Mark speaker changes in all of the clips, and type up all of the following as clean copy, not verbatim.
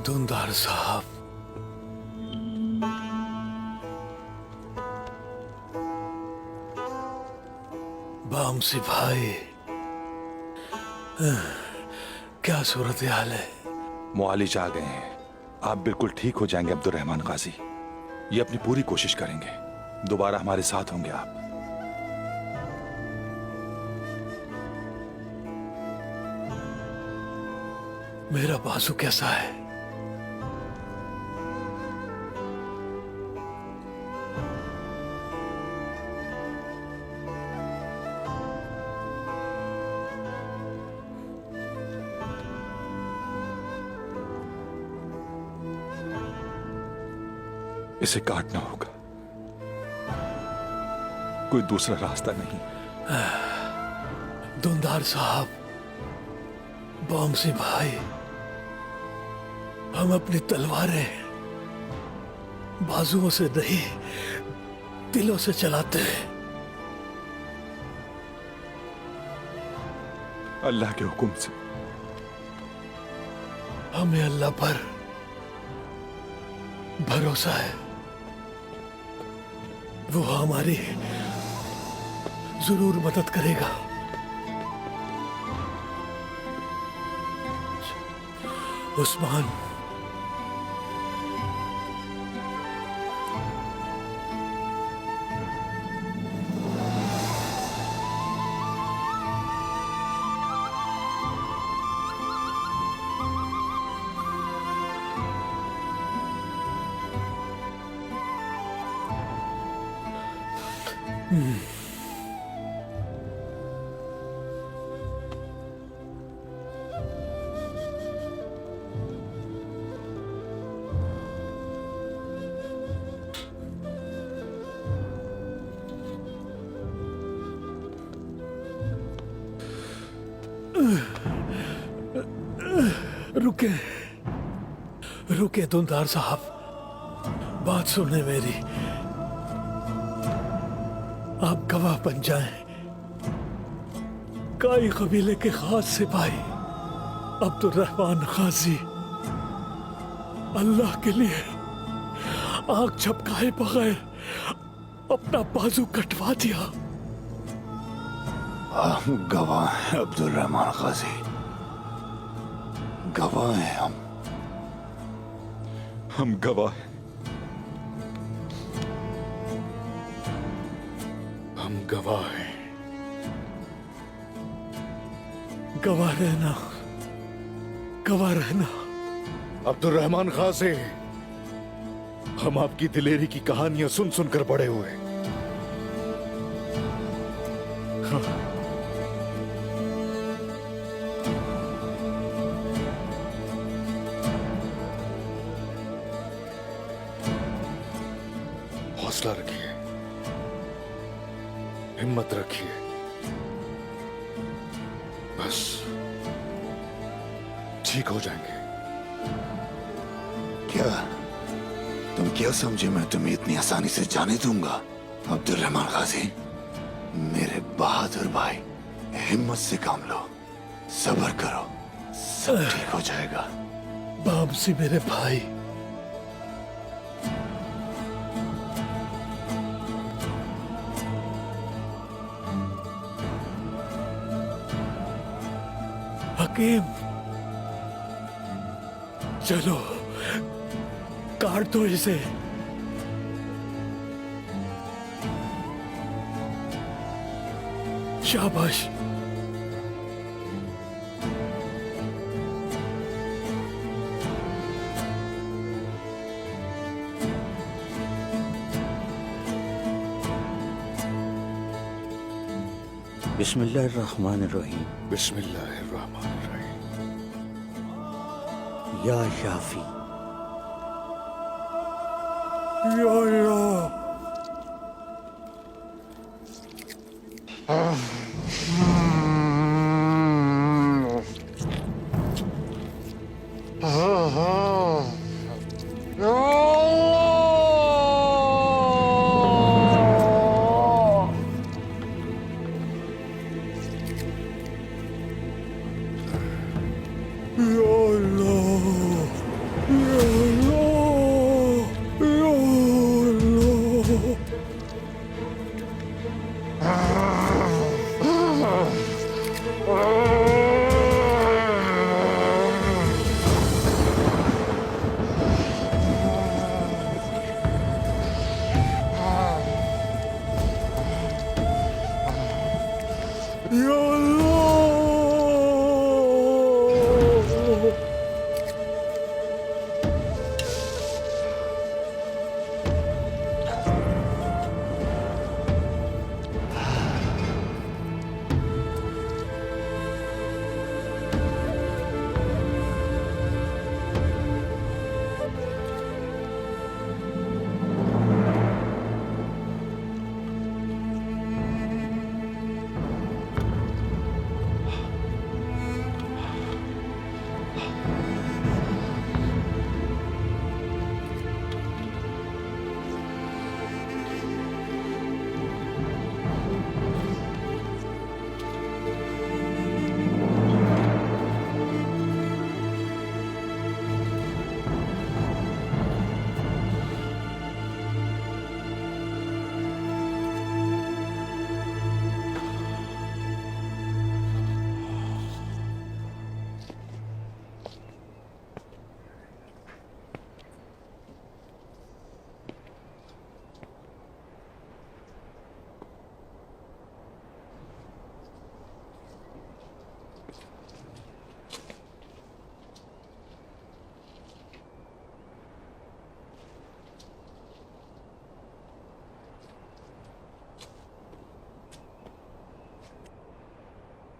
Speaker 1: धुंधार साहब, बामसी भाई, क्या सूरत हाल है?
Speaker 2: मुआलिज आ गए हैं। आप बिल्कुल ठीक हो जाएंगे अब्दुल रहमान गाजी। ये अपनी पूरी कोशिश करेंगे, दोबारा हमारे साथ होंगे आप।
Speaker 1: मेरा बाजू कैसा है?
Speaker 2: इसे काटना होगा, कोई दूसरा रास्ता नहीं।
Speaker 1: धुंधार साहब, बामसी भाई, हम अपनी तलवारें बाजुओं से नहीं, दिलों से चलाते हैं।
Speaker 2: अल्लाह के हुक्म से।
Speaker 1: हमें अल्लाह पर भरोसा है, वो हमारी जरूर मदद करेगा। उस्मान, रुके रुके धुंधार साहब, बात सुने मेरी। आप गवाह बन जाएं। काई कबीले के खास सिपाही अब्दुल रहमान गाजी अल्लाह के लिए आग झपकाए बगैर अपना बाजू कटवा दिया।
Speaker 3: हम गवाह हैं अब्दुल रहमान गाजी, गवाह हैं
Speaker 2: हम गवाह हैं।
Speaker 1: हम गवाह हैं। गवाह रहना, गवाह रहना।
Speaker 4: अब्दुल रहमान गाजी, हम आपकी दिलेरी की कहानियां सुन सुनकर बड़े हुए। हौसला रखिए, हिम्मत रखिए, बस ठीक हो जाएंगे।
Speaker 3: क्या तुम क्या समझे मैं तुम्हें इतनी आसानी से जाने दूंगा? अब्दुल रहमान गाजी, मेरे बहादुर भाई, हिम्मत से काम लो, सब्र करो, सब ठीक हो जाएगा।
Speaker 1: बामसी मेरे भाई, हकीम, चलो काट दो इसे। शाबाश।
Speaker 5: बिस्मिल्लाहिर्रहमानिर्रहीम।
Speaker 4: बिस्मिल्लाहिर्रहमानिर्रहीम।
Speaker 5: या शाफी,
Speaker 1: या अल्लाह। या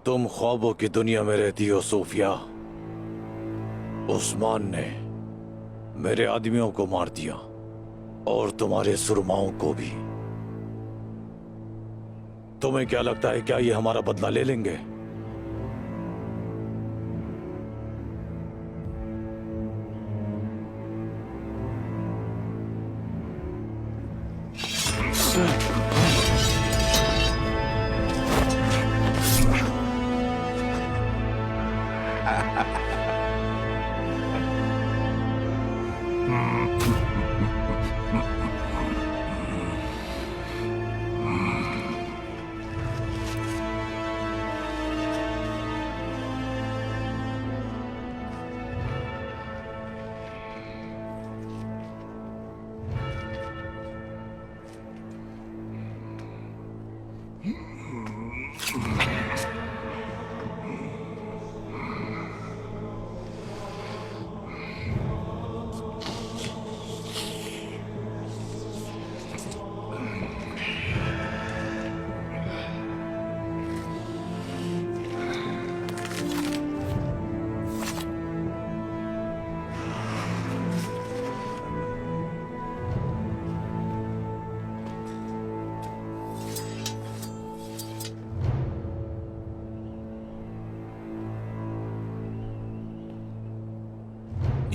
Speaker 1: तुम ख्वाबों की दुनिया में रहती हो सूफिया। उस्मान ने मेरे आदमियों को मार दिया और तुम्हारे सुरमाओं को भी। तुम्हें क्या लगता है, क्या ये हमारा बदला ले लेंगे?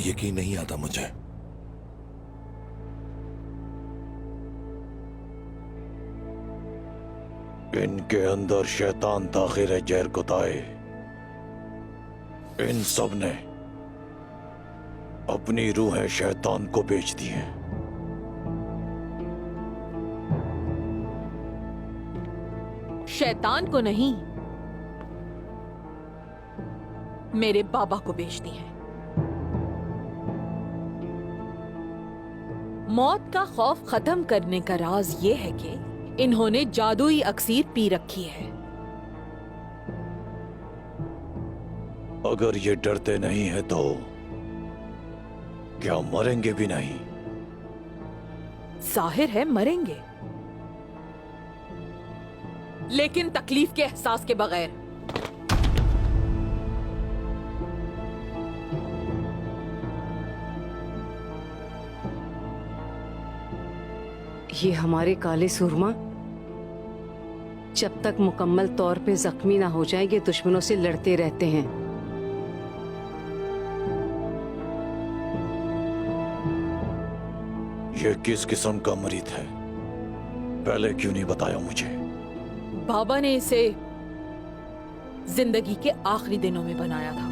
Speaker 6: यकीन नहीं आता मुझे।
Speaker 1: इनके अंदर शैतान दाखिल है जहर कुताए। इन सब ने अपनी रूहें शैतान को बेच दी हैं।
Speaker 7: शैतान को नहीं, मेरे बाबा को बेच दी है। मौत का खौफ खत्म करने का राज ये है कि इन्होंने जादुई अक्सीर पी रखी है।
Speaker 1: अगर ये डरते नहीं है तो क्या मरेंगे भी नहीं?
Speaker 7: जाहिर है मरेंगे, लेकिन तकलीफ के एहसास के बगैर।
Speaker 8: ये हमारे काले सुरमा जब तक मुकम्मल तौर पे जख्मी ना हो जाएंगे दुश्मनों से लड़ते रहते हैं।
Speaker 1: ये किस किस्म का मरीज है? पहले क्यों नहीं बताया मुझे?
Speaker 7: बाबा ने इसे जिंदगी के आखिरी दिनों में बनाया था,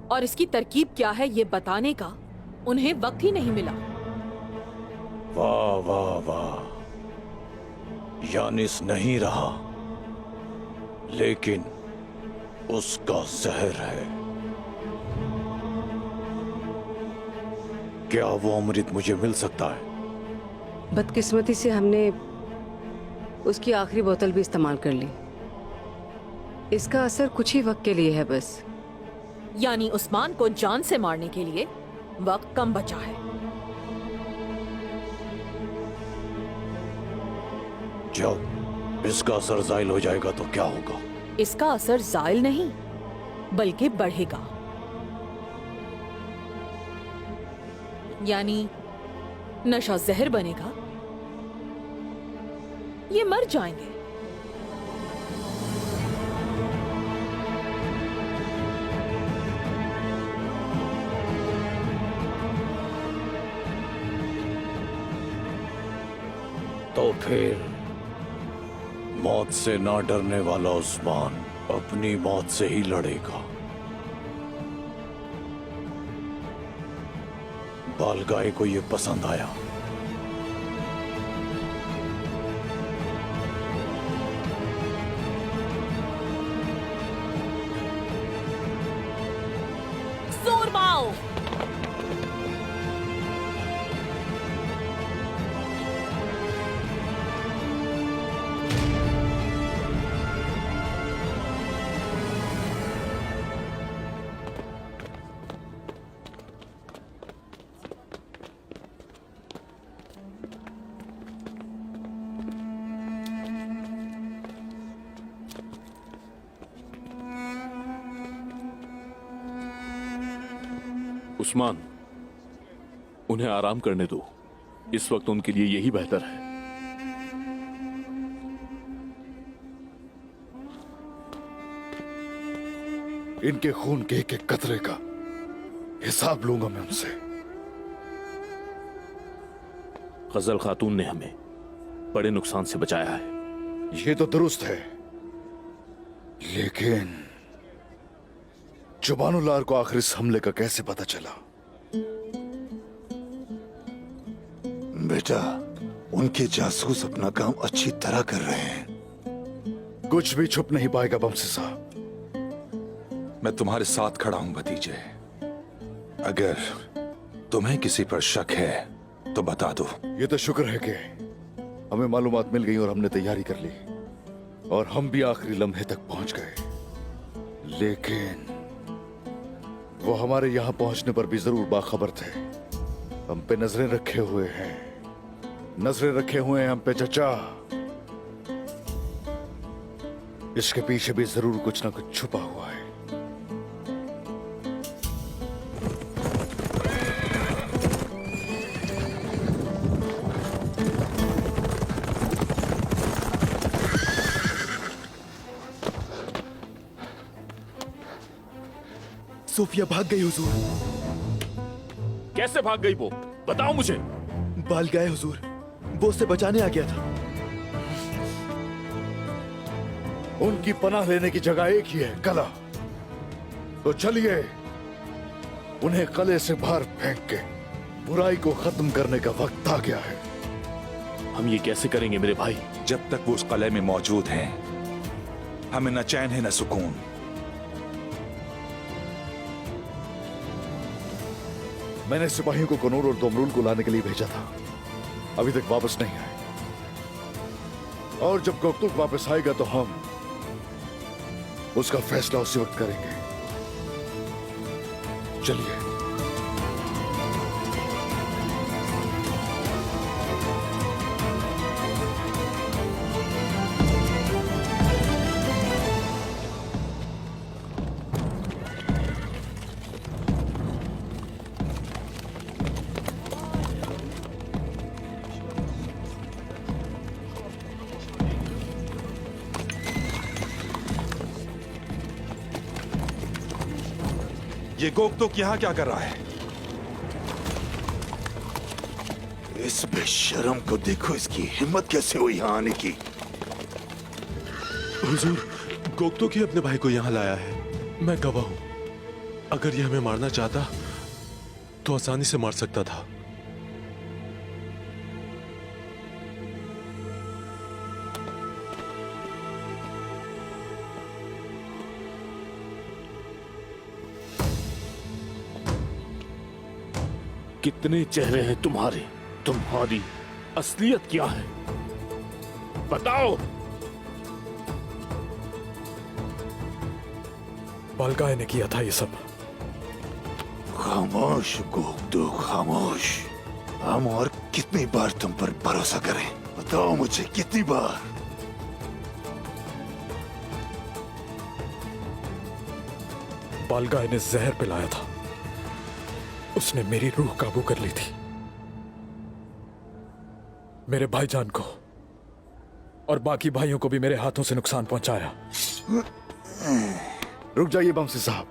Speaker 7: और इसकी तरकीब क्या है ये बताने का उन्हें वक्त ही नहीं मिला।
Speaker 1: वाह वाह वाह, यानिस नहीं रहा, लेकिन उसका जहर है। क्या वो अमृत मुझे मिल सकता है?
Speaker 8: बदकिस्मती से हमने उसकी आखिरी बोतल भी इस्तेमाल कर ली। इसका असर कुछ ही वक्त के लिए है बस।
Speaker 7: यानी उस्मान को जान से मारने के लिए वक्त कम बचा है।
Speaker 1: जब इसका असर जायल हो जाएगा तो क्या होगा?
Speaker 7: इसका असर जायल नहीं बल्कि बढ़ेगा। यानी नशा जहर बनेगा, ये मर जाएंगे।
Speaker 1: तो फिर मौत से ना डरने वाला उस्मान अपनी मौत से ही लड़ेगा। बालगाय को ये पसंद आया।
Speaker 7: सूरमाओ,
Speaker 6: उस्मान, उन्हें आराम करने दो। इस वक्त उनके लिए यही बेहतर है।
Speaker 4: इनके खून के एक एक कतरे का हिसाब लूंगा मैं उनसे।
Speaker 6: गजल खातून ने हमें बड़े नुकसान से बचाया है।
Speaker 4: ये तो दुरुस्त है, लेकिन जुबानुल्लाह को आखिर इस हमले का कैसे पता चला?
Speaker 3: बेटा, उनके जासूस अपना काम अच्छी तरह कर रहे हैं।
Speaker 4: कुछ भी छुप नहीं पाएगा बमसी साहब।
Speaker 2: मैं तुम्हारे साथ खड़ा हूं भतीजे। अगर तुम्हें किसी पर शक है तो बता दो।
Speaker 4: ये तो शुक्र है कि हमें मालूमात मिल गई और हमने तैयारी कर ली और हम भी आखिरी लम्हे तक पहुंच गए। लेकिन वो हमारे यहां पहुंचने पर भी जरूर बाखबर थे। हम पे नजरें रखे हुए हैं, नजरें रखे हुए हैं हम पे चचा। इसके पीछे भी जरूर कुछ ना कुछ छुपा हुआ है।
Speaker 9: सोफिया भाग गई हुजूर।
Speaker 6: कैसे भाग गई वो? बताओ मुझे।
Speaker 9: बाल गए हुजूर, वो उसे बचाने आ गया था।
Speaker 4: उनकी पनाह लेने की जगह एक ही है, कला। तो चलिए उन्हें कले से बाहर फेंक के बुराई को खत्म करने का वक्त आ गया है।
Speaker 6: हम ये कैसे करेंगे मेरे भाई?
Speaker 2: जब तक वो उस कले में मौजूद हैं, हमें न चैन है न सुकून।
Speaker 4: मैंने सिपाहियों को कनूर और दोमरूल को लाने के लिए भेजा था, अभी तक वापस नहीं आए। और जब गोकतुक वापस आएगा तो हम उसका फैसला उसी वक्त करेंगे। चलिए।
Speaker 2: ये गोकतुक यहाँ क्या कर रहा है?
Speaker 3: इस बेशरम को देखो, इसकी हिम्मत कैसे हुई यहाँ आने की।
Speaker 9: हुजूर, गोकतुक ही अपने भाई को यहाँ लाया है। मैं गवाह हूं। अगर ये हमें मारना चाहता तो आसानी से मार सकता था।
Speaker 6: कितने चेहरे हैं तुम्हारे? तुम्हारी असलियत क्या है? बताओ।
Speaker 4: बालगाय ने किया था ये सब।
Speaker 3: खामोश गोकतुक, खामोश। हम और कितनी बार तुम पर भरोसा करें? बताओ मुझे, कितनी बार?
Speaker 4: बालगाय ने जहर पिलाया था। उसने मेरी रूह काबू कर ली थी। मेरे भाईजान को और बाकी भाइयों को भी मेरे हाथों से नुकसान पहुंचाया। रुक जाइए बमसी साहब।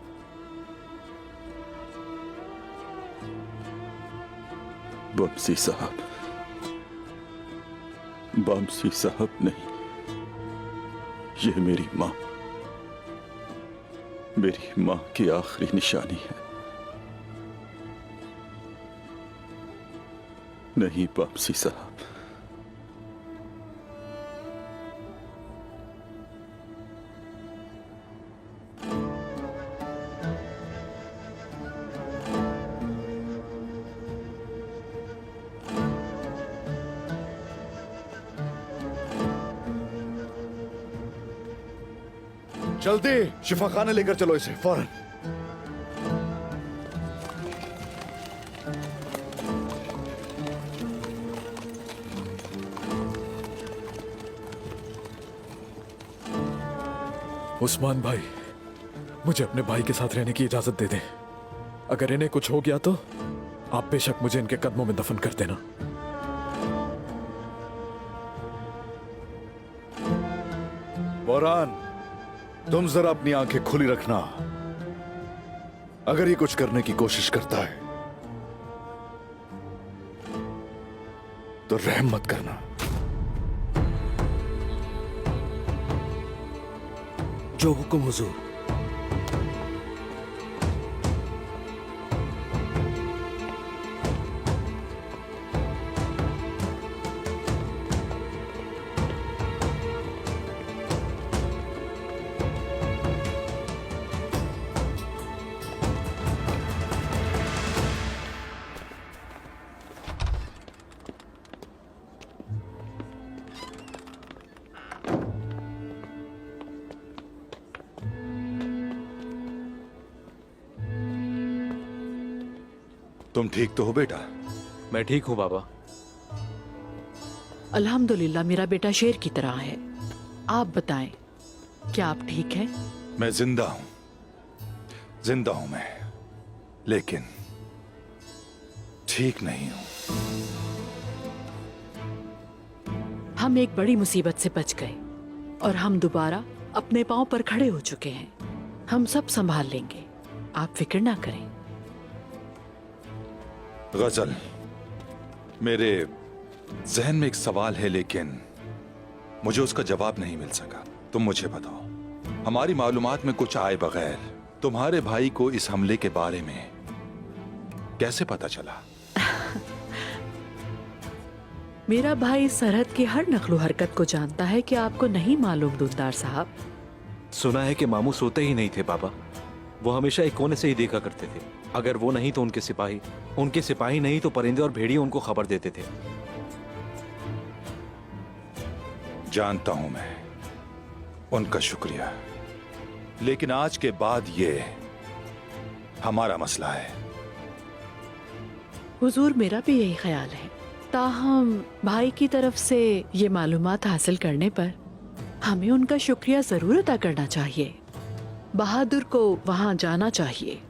Speaker 1: बमसी साहब, बमसी साहब नहीं, ये मेरी माँ की आखिरी निशानी है। नहीं बमसी साहब,
Speaker 4: जल्दी शिफाखाने लेकर चलो इसे फौरन। उस्मान भाई, मुझे अपने भाई के साथ रहने की इजाजत दे दें।
Speaker 9: अगर इन्हें कुछ हो गया तो आप बेशक मुझे इनके कदमों में दफन कर देना।
Speaker 4: बोरान, तुम जरा अपनी आंखें खुली रखना। अगर ये कुछ करने की कोशिश करता है तो रहम मत करना।
Speaker 5: जो हुक्म हुजूर।
Speaker 2: तुम ठीक तो हो बेटा?
Speaker 6: मैं ठीक हूं बाबा।
Speaker 10: अल्हम्दुलिल्लाह, मेरा बेटा शेर की तरह है। आप बताएं, क्या आप ठीक हैं?
Speaker 2: मैं जिंदा हूं, जिंदा हूं मैं, लेकिन ठीक नहीं हूं।
Speaker 10: हम एक बड़ी मुसीबत से बच गए और हम दोबारा अपने पांव पर खड़े हो चुके हैं। हम सब संभाल लेंगे, आप फिक्र ना करें।
Speaker 2: गजल, मेरे जहन में एक सवाल है लेकिन मुझे उसका जवाब नहीं मिल सका। तुम मुझे बताओ, हमारी मालूमात में कुछ आए बगैर तुम्हारे भाई को इस हमले के बारे में कैसे पता चला?
Speaker 10: मेरा भाई सरहद की हर नकलो हरकत को जानता है कि आपको नहीं मालूम दुलदार साहब।
Speaker 5: सुना है कि मामू सोते ही नहीं थे बाबा। वो हमेशा एक कोने से ही देखा करते थे। अगर वो नहीं तो उनके सिपाही नहीं तो परिंदे और भेड़िए उनको खबर देते थे।
Speaker 2: जानता हूं मैं, उनका शुक्रिया, लेकिन आज के बाद ये हमारा मसला है।
Speaker 10: हुजूर, मेरा भी यही ख्याल है। ताहम भाई की तरफ से ये मालूमात हासिल करने पर हमें उनका शुक्रिया जरूर अदा करना चाहिए। बहादुर को वहाँ जाना चाहिए।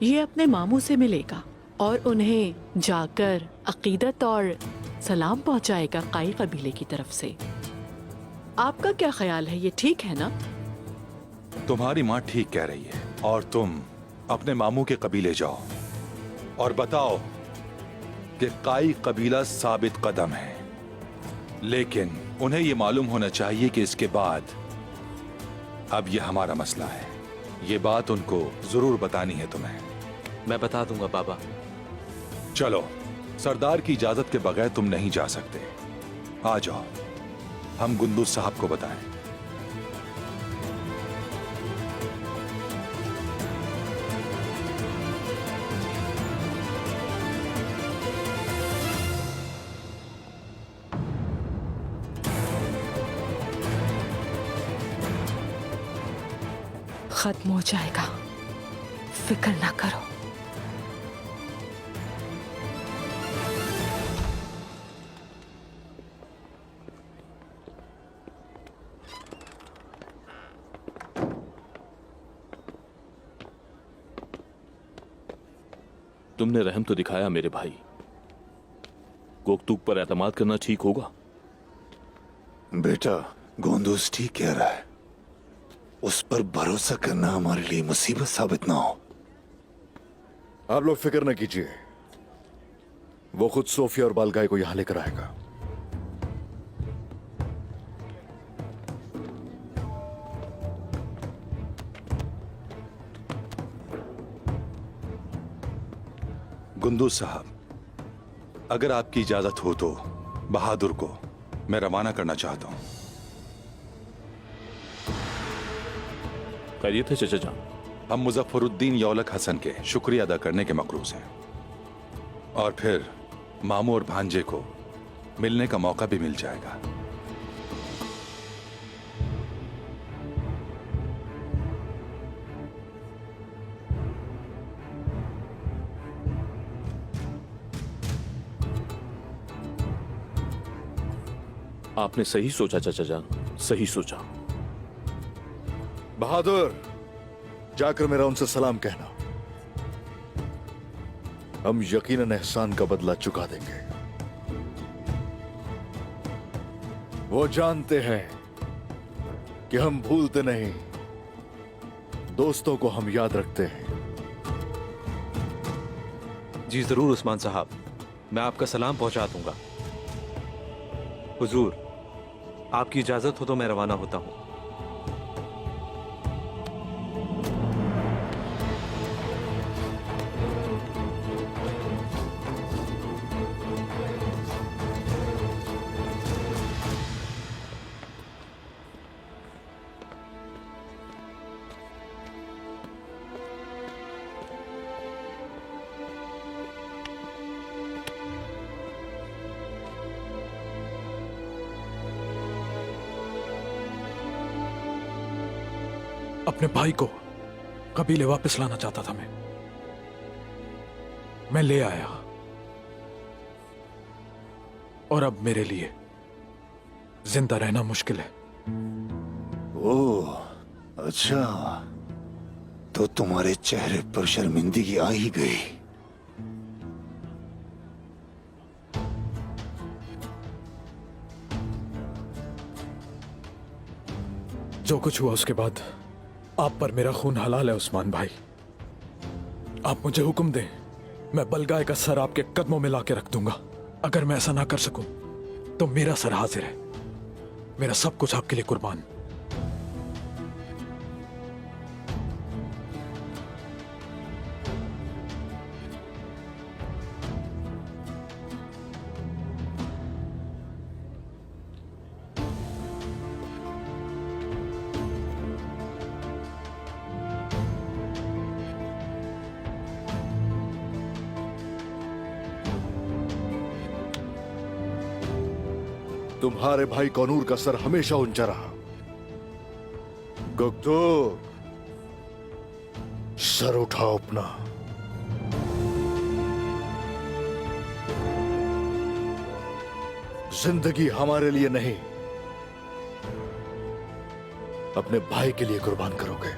Speaker 10: ये अपने मामू से मिलेगा और उन्हें जाकर अकीदत और सलाम पहुँचाएगा काई कबीले की तरफ से। आपका क्या ख्याल है, ये ठीक है ना?
Speaker 2: तुम्हारी माँ ठीक कह रही है और तुम अपने मामू के कबीले जाओ और बताओ कि काई कबीला साबित कदम है, लेकिन उन्हें यह मालूम होना चाहिए कि इसके बाद अब यह हमारा मसला है। ये बात उनको जरूर बतानी है तुम्हें।
Speaker 5: मैं बता दूंगा बाबा।
Speaker 2: चलो, सरदार की इजाजत के बगैर तुम नहीं जा सकते। आ जाओ, हम गुंदूज साहब को बताएं।
Speaker 10: खत्म हो जाएगा, फिक्र ना करो।
Speaker 6: तुमने रहम तो दिखाया मेरे भाई। गोकतुक पर एतमाद करना ठीक होगा?
Speaker 3: बेटा, गोंदूस ठीक कह रहा है। उस पर भरोसा करना हमारे लिए मुसीबत साबित ना हो।
Speaker 4: आप लोग फिक्र न कीजिए, वो खुद सोफिया और बालगाय को यहां लेकर आएगा।
Speaker 2: गुंदूज साहब, अगर आपकी इजाजत हो तो बहादुर को मैं रवाना करना चाहता हूं।
Speaker 6: खैरियत है चचा जान?
Speaker 2: हम मुजफ्फरुद्दीन यौलक हसन के शुक्रिया अदा करने के मकरूज हैं और फिर मामू और भांजे को मिलने का मौका भी मिल जाएगा।
Speaker 6: आपने सही सोचा चचा जान, सही सोचा।
Speaker 4: बहादुर, जाकर मेरा उनसे सलाम कहना। हम यकीनन एहसान का बदला चुका देंगे। वो जानते हैं कि हम भूलते नहीं, दोस्तों को हम याद रखते हैं।
Speaker 5: जी जरूर उस्मान साहब, मैं आपका सलाम पहुंचा दूंगा। हुजूर, आपकी इजाजत हो तो मैं रवाना होता हूं।
Speaker 9: अपने भाई को कबीले वापस लाना चाहता था मैं ले आया, और अब मेरे लिए जिंदा रहना मुश्किल है।
Speaker 3: ओह, अच्छा, तो तुम्हारे चेहरे पर शर्मिंदगी आ ही गई।
Speaker 9: जो कुछ हुआ उसके बाद आप पर मेरा खून हलाल है उस्मान भाई। आप मुझे हुक्म दें, मैं बलगाय का सर आपके कदमों में लाके रख दूंगा। अगर मैं ऐसा ना कर सकूं तो मेरा सर हाजिर है, मेरा सब कुछ आपके लिए कुर्बान।
Speaker 4: तुम्हारे भाई कौनूर का सर हमेशा ऊंचा रहा। गुप्तो, सर उठाओ अपना। जिंदगी हमारे लिए नहीं, अपने भाई के लिए कुर्बान करोगे।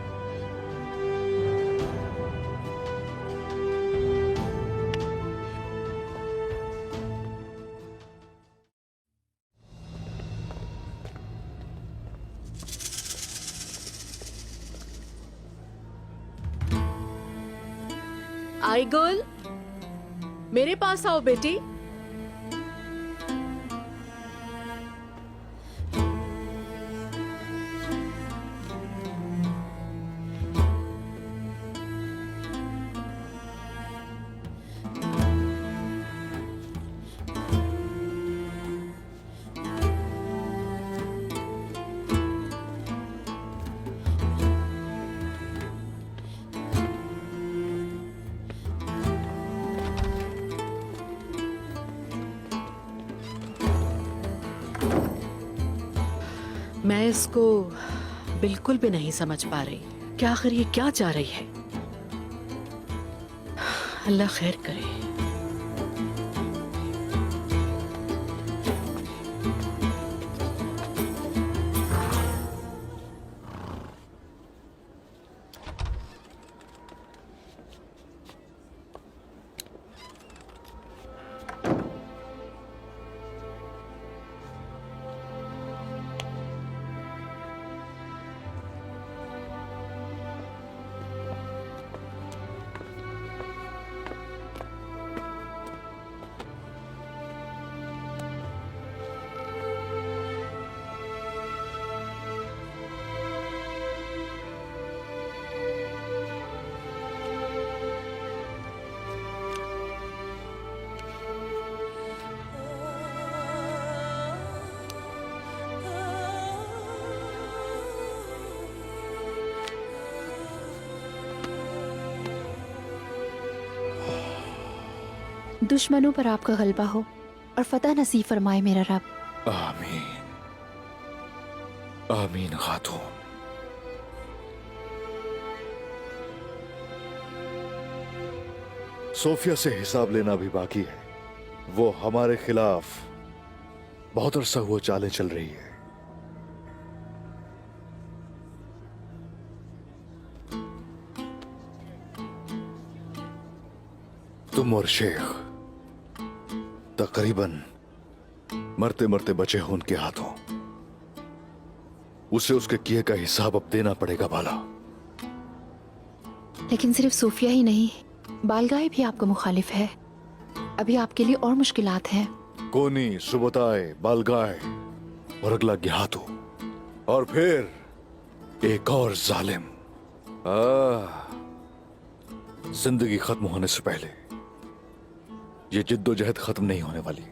Speaker 10: आईगुल, मेरे पास आओ बेटी। मैं इसको बिल्कुल भी नहीं समझ पा रही कि आखिर ये क्या चाह रही है। अल्लाह खैर करे।
Speaker 11: दुश्मनों पर आपका गलबा हो और फतह नसीब फरमाए मेरा रब।
Speaker 4: आमीन, आमीन खातून। सोफिया से हिसाब लेना भी बाकी है। वो हमारे खिलाफ बहुत अरसा हुआ चालें चल रही है। तुम तुम और शेख तकरीबन मरते मरते बचे हो उनके हाथों। उसे उसके किए का हिसाब अब देना पड़ेगा बाला।
Speaker 11: लेकिन सिर्फ सूफिया ही नहीं, बालगाय भी आपका मुखालिफ है। अभी आपके लिए और मुश्किलात हैं।
Speaker 4: कोनी, सुबोताय, बालगाय और अगला गिहातू और फिर एक और जालिम। जिंदगी खत्म होने से पहले ये जिद्दोजहद खत्म नहीं होने वाली।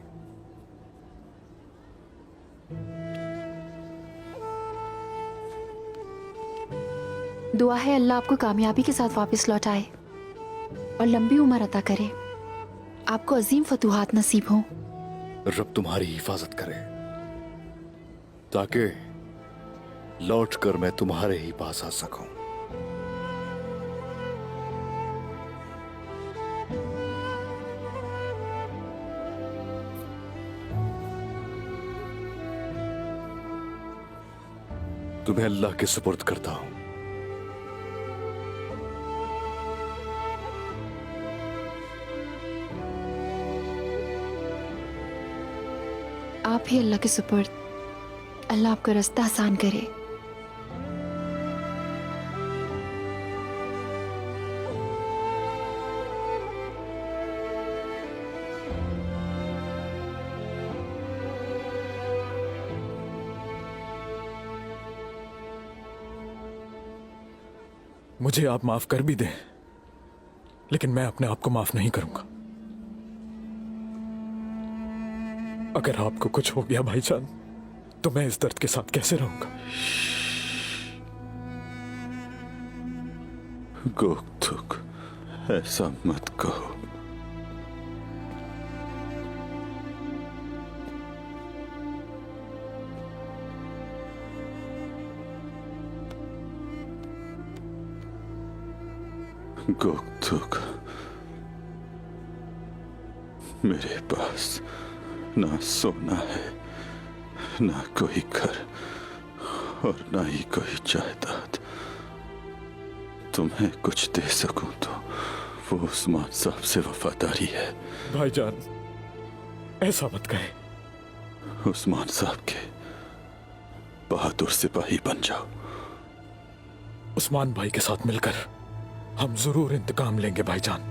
Speaker 11: दुआ है अल्लाह आपको कामयाबी के साथ वापस लौटाए और लंबी उम्र अता करे। आपको अजीम फतूहात नसीब हों।
Speaker 4: रब तुम्हारी हिफाजत करे ताकि लौट कर मैं तुम्हारे ही पास आ सकूं। तुम्हें अल्लाह के सुपुर्द करता हूं।
Speaker 11: आप ही अल्लाह के सुपुर्द। अल्लाह आपका रास्ता आसान करे।
Speaker 9: मुझे आप माफ कर भी दें, लेकिन मैं अपने आप को माफ नहीं करूंगा। अगर आपको कुछ हो गया भाईजान, तो मैं इस दर्द के साथ कैसे रहूंगा?
Speaker 1: गोकथुक, ऐसा मत कहो। गोकथुक, मेरे पास ना सोना है, ना कोई घर और ना ही कोई जायदाद। तुम्हें कुछ दे सकूं तो वो उस्मान साहब से वफादारी है।
Speaker 9: भाईजान, ऐसा मत कहें।
Speaker 1: उस्मान साहब के बहादुर सिपाही बन जाओ।
Speaker 9: उस्मान भाई के साथ मिलकर हम जरूर इंतकाम लेंगे भाईजान।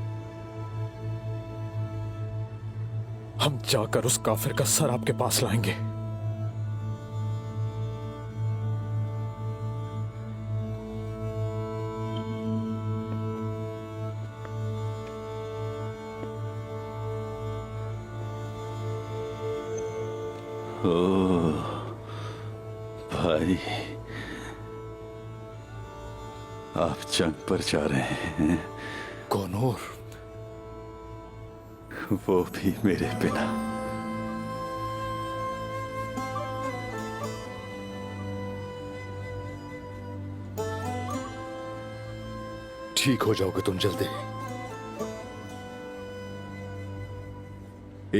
Speaker 9: हम जाकर उस काफिर का सर आपके पास लाएंगे।
Speaker 1: ओ भाई, आप जंग पर जा रहे हैं?
Speaker 4: कौन और?
Speaker 1: वो भी मेरे बिना।
Speaker 4: ठीक हो जाओगे तुम जल्दी।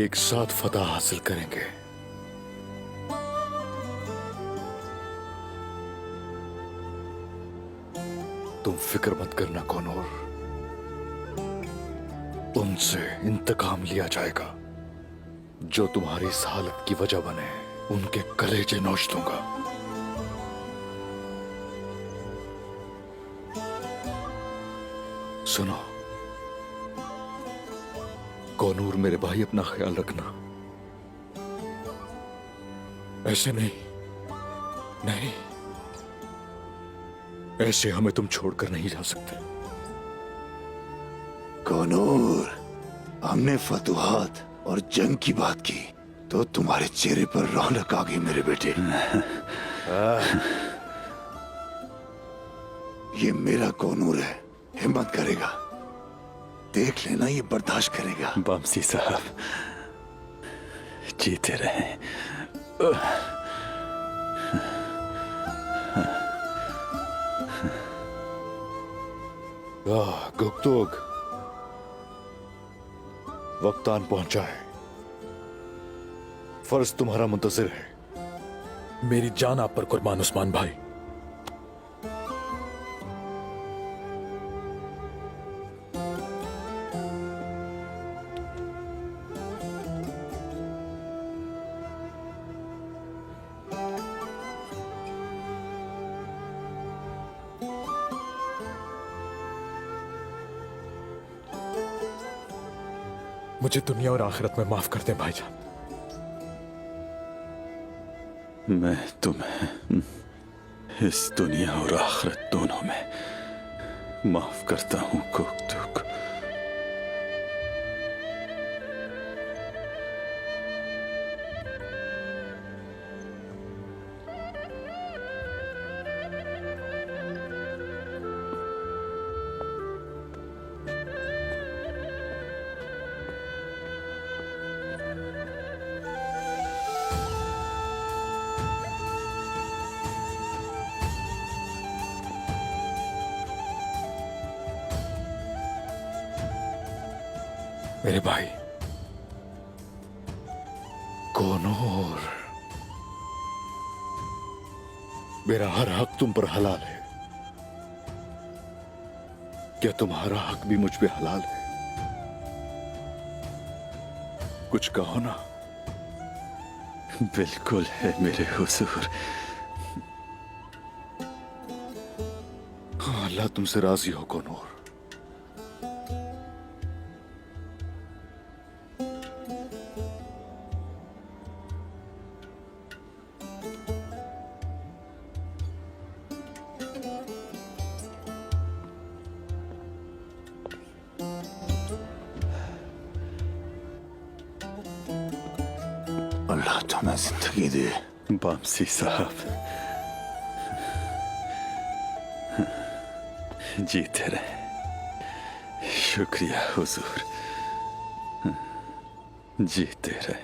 Speaker 4: एक साथ फतह हासिल करेंगे। तुम फिक्र मत करना कौन और, उनसे इंतकाम लिया जाएगा। जो तुम्हारी इस हालत की वजह बने, उनके कलेजे नोच दूंगा। सुनो कौनूर मेरे भाई, अपना ख्याल रखना।
Speaker 9: ऐसे नहीं, नहीं, ऐसे हमें तुम छोड़कर नहीं जा सकते।
Speaker 3: कौनूर, हमने फतुहात और जंग की बात की तो तुम्हारे चेहरे पर रौनक आ गई मेरे बेटे। ये मेरा कौनूर है, हिम्मत करेगा। देख लेना, ये बर्दाश्त करेगा।
Speaker 1: बमसी साहब जीते रहे।
Speaker 4: गुप्तोग, वक्त आन पहुंचा है। फर्ज तुम्हारा मुंतजिर है।
Speaker 9: मेरी जान आप पर कुर्बान उस्मान भाई। मुझे दुनिया और आखिरत में माफ कर दे भाईजान।
Speaker 6: मैं तुम्हें इस दुनिया और आखिरत दोनों में माफ करता हूं कुकतुक।
Speaker 4: मेरे भाई कोनूर, मेरा हर हक तुम पर हलाल है। क्या तुम्हारा हक भी मुझ पे हलाल है? कुछ कहो ना।
Speaker 6: बिल्कुल है मेरे हुजूर।
Speaker 4: हाँ, अल्लाह तुमसे राजी हो कोनूर।
Speaker 3: अल्लाह तुम्हें जिंदगी दे।
Speaker 6: बामसी साहब, जीते रहे। शुक्रिया हुजूर, जीते रहे।